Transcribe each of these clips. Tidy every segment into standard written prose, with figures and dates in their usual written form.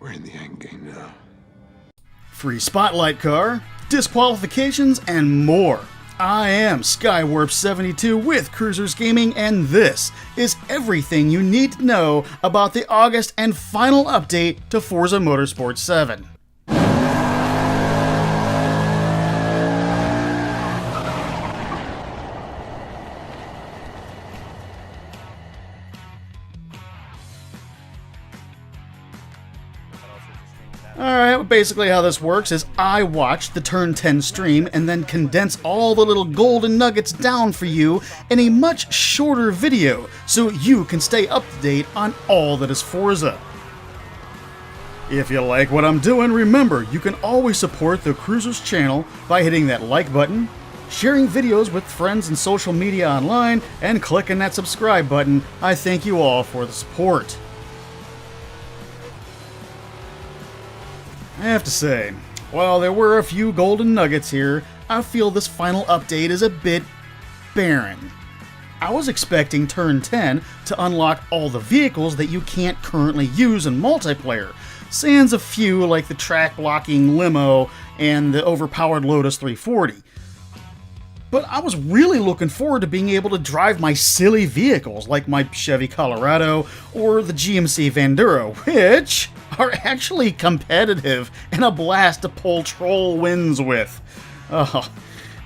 We're in the endgame now. Free spotlight car, disqualifications, and more. I am Skywarp72 with Cruisers Gaming, and this is everything you need to know about the August and final update to Forza Motorsport 7. Alright, basically how this works is I watch the Turn 10 stream and then condense all the little golden nuggets down for you in a much shorter video so you can stay up to date on all that is Forza. If you like what I'm doing, remember you can always support the Cruisers channel by hitting that like button, sharing videos with friends and social media online, and clicking that subscribe button. I thank you all for the support. I have to say, while there were a few golden nuggets here, I feel this final update is a bit barren. I was expecting Turn 10 to unlock all the vehicles that you can't currently use in multiplayer, sans a few like the track-blocking limo and the overpowered Lotus 340. But I was really looking forward to being able to drive my silly vehicles like my Chevy Colorado or the GMC Vanduro, which are actually competitive and a blast to pull troll wins with.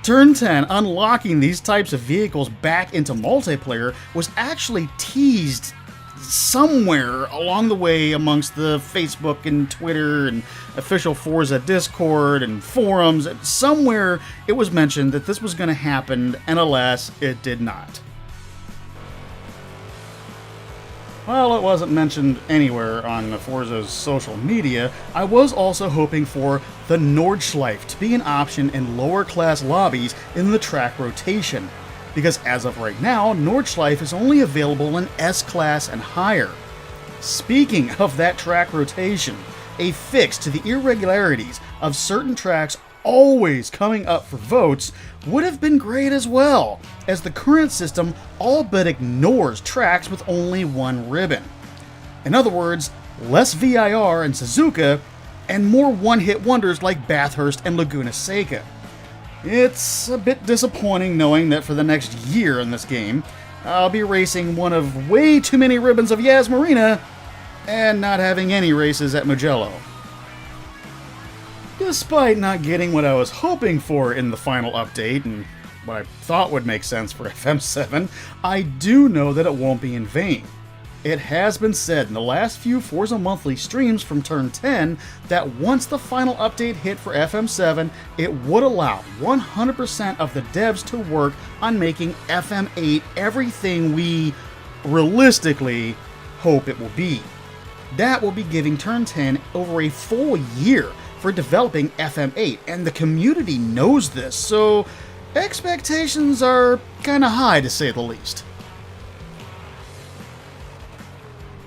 Turn 10 unlocking these types of vehicles back into multiplayer was actually teased somewhere along the way amongst the Facebook and Twitter and official Forza Discord and forums. Somewhere it was mentioned that this was going to happen, and alas, it did not. While it wasn't mentioned anywhere on Forza's social media, I was also hoping for the Nordschleife to be an option in lower class lobbies in the track rotation, because as of right now, Nordschleife is only available in S-Class and higher. Speaking of that track rotation, a fix to the irregularities of certain tracks always coming up for votes would have been great as well, as the current system all but ignores tracks with only one ribbon. In other words, less VIR in Suzuka, and more one-hit wonders like Bathurst and Laguna Seca. It's a bit disappointing knowing that for the next year in this game, I'll be racing one of way too many ribbons of Yas Marina and not having any races at Mugello. Despite not getting what I was hoping for in the final update, and what I thought would make sense for FM7, I do know that it won't be in vain. It has been said in the last few Forza Monthly streams from Turn 10 that once the final update hit for FM7, it would allow 100% of the devs to work on making FM8 everything we realistically hope it will be. That will be giving Turn 10 over a full year for developing FM8, and the community knows this, so expectations are kinda high to say the least.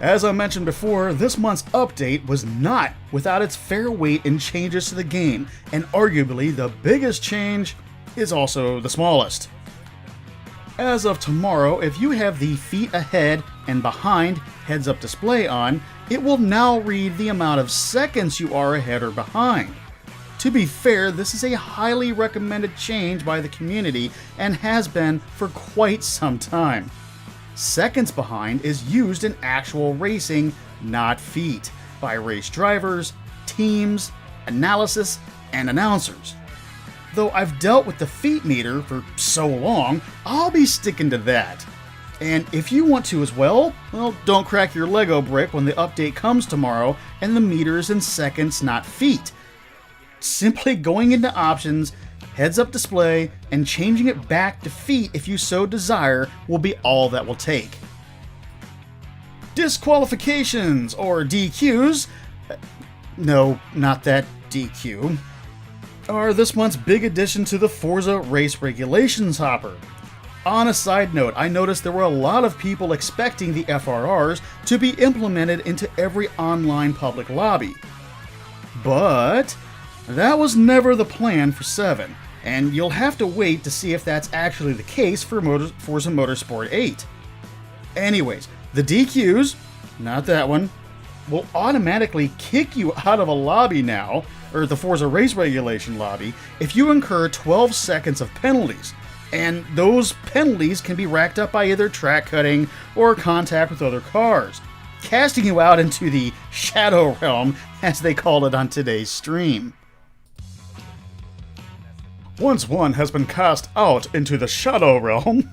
As I mentioned before, this month's update was not without its fair weight in changes to the game, and arguably the biggest change is also the smallest. As of tomorrow, if you have the feet ahead and behind heads-up display on, it will now read the amount of seconds you are ahead or behind. To be fair, this is a highly recommended change by the community and has been for quite some time. Seconds behind is used in actual racing, not feet, by race drivers, teams, analysis, and announcers. Though I've dealt with the feet meter for so long, I'll be sticking to that. And if you want to as well, don't crack your Lego brick when the update comes tomorrow and the meter is in seconds, not feet. Simply going into options, heads-up display, and changing it back to feet if you so desire will be all that will take. Disqualifications, or DQs, no, not that DQ, are this month's big addition to the Forza race regulations hopper. On a side note, I noticed there were a lot of people expecting the FRRs to be implemented into every online public lobby. But that was never the plan for 7, and you'll have to wait to see if that's actually the case for Forza Motorsport 8. Anyways, the DQs, not that one, will automatically kick you out of a lobby now, or the Forza race regulation lobby, if you incur 12 seconds of penalties. And those penalties can be racked up by either track cutting or contact with other cars, casting you out into the Shadow Realm, as they called it on today's stream. Once one has been cast out into the Shadow Realm,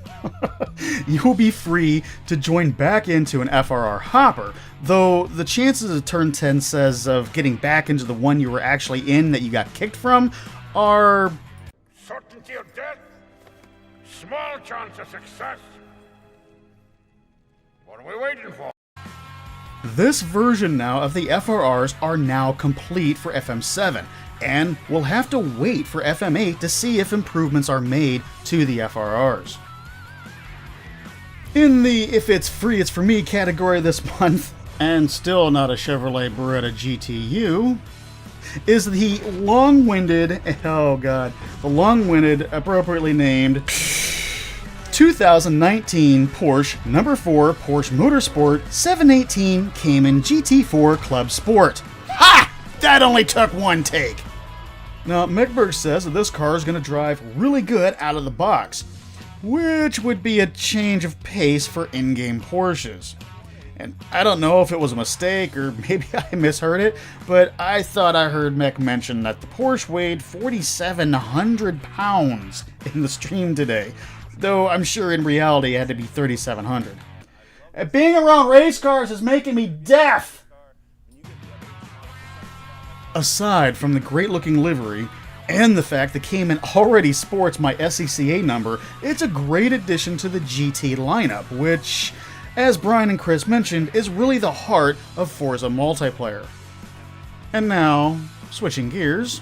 you will be free to join back into an FRR hopper, though the chances, as Turn 10 says, of getting back into the one you were actually in that you got kicked from are... certainty of death, small chance of success. What are we waiting for? This version now of the FRRs are now complete for FM7, and we'll have to wait for FM8 to see if improvements are made to the FRRs. In the If It's Free, It's For Me category this month, and still not a Chevrolet Beretta GTU, is the long-winded, appropriately named 2019 Porsche number 4 Porsche Motorsport 718 Cayman GT4 Club Sport. Ha! That only took one take! Now, Meckberg says that this car is going to drive really good out of the box, which would be a change of pace for in-game Porsches. And I don't know if it was a mistake or maybe I misheard it, but I thought I heard Mech mention that the Porsche weighed 4,700 pounds in the stream today, though I'm sure in reality it had to be 3,700. Being around race cars is making me deaf! Aside from the great-looking livery, and the fact that Cayman already sports my SCCA number, it's a great addition to the GT lineup, which, as Brian and Chris mentioned, is really the heart of Forza multiplayer. And now, switching gears.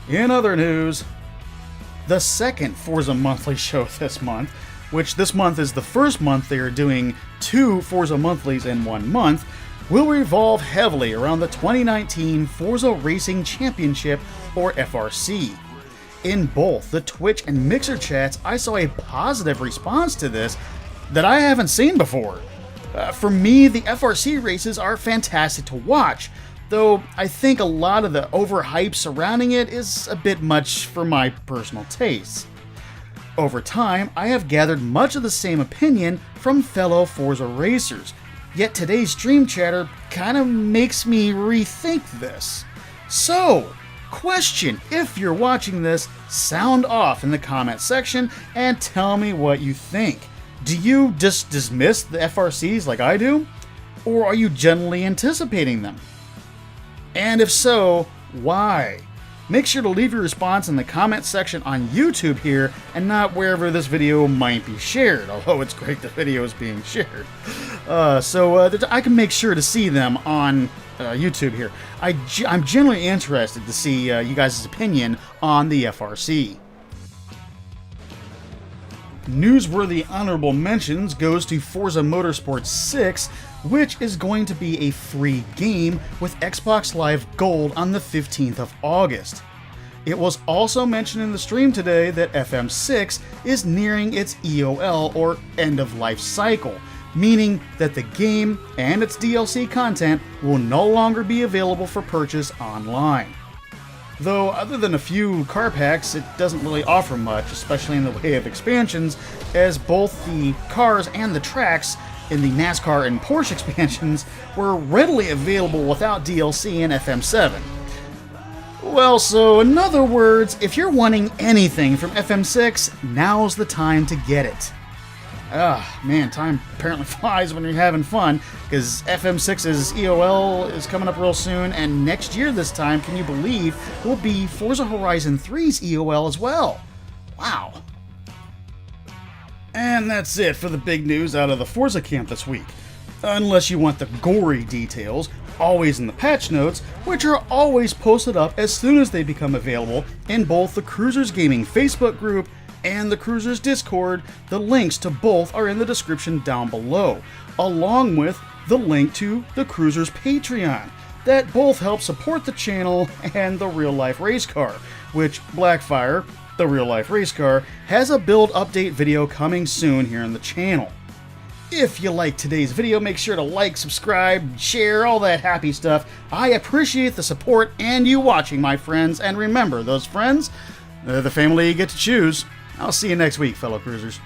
In other news, the second Forza Monthly show this month, which this month is the first month they are doing 2 Forza Monthlies in 1 month, will revolve heavily around the 2019 Forza Racing Championship, or FRC. In both the Twitch and Mixer chats, I saw a positive response to this that I haven't seen before. For me, the FRC races are fantastic to watch, though I think a lot of the overhype surrounding it is a bit much for my personal tastes. Over time, I have gathered much of the same opinion from fellow Forza racers, yet today's stream chatter kind of makes me rethink this. So, question, if you're watching this, sound off in the comment section and tell me what you think. Do you just dismiss the FRCs like I do? Or are you generally anticipating them? And if so, why? Make sure to leave your response in the comment section on YouTube here and not wherever this video might be shared, although it's great the video is being shared. So I can make sure to see them on YouTube here. I'm generally interested to see you guys' opinion on the FRC. Newsworthy honorable mentions goes to Forza Motorsport 6, which is going to be a free game with Xbox Live Gold on the 15th of August. It was also mentioned in the stream today that FM6 is nearing its EOL, or end of life cycle, meaning that the game and its DLC content will no longer be available for purchase online. Though, other than a few car packs, it doesn't really offer much, especially in the way of expansions, as both the cars and the tracks in the NASCAR and Porsche expansions were readily available without DLC in FM7. Well, so in other words, if you're wanting anything from FM6, now's the time to get it. Man, time apparently flies when you're having fun, because FM6's EOL is coming up real soon, and next year this time, can you believe, will be Forza Horizon 3's EOL as well. Wow. And that's it for the big news out of the Forza camp this week. Unless you want the gory details, always in the patch notes, which are always posted up as soon as they become available in both the Cruisers Gaming Facebook group and the Cruisers Discord. The links to both are in the description down below, along with the link to the Cruisers Patreon, that both help support the channel and the real life race car, which Blackfire, the real life race car, has a build update video coming soon here on the channel. If you like today's video, make sure to like, subscribe, share, all that happy stuff. I appreciate the support and you watching, my friends. And remember, those friends, they're the family you get to choose. I'll see you next week, fellow cruisers.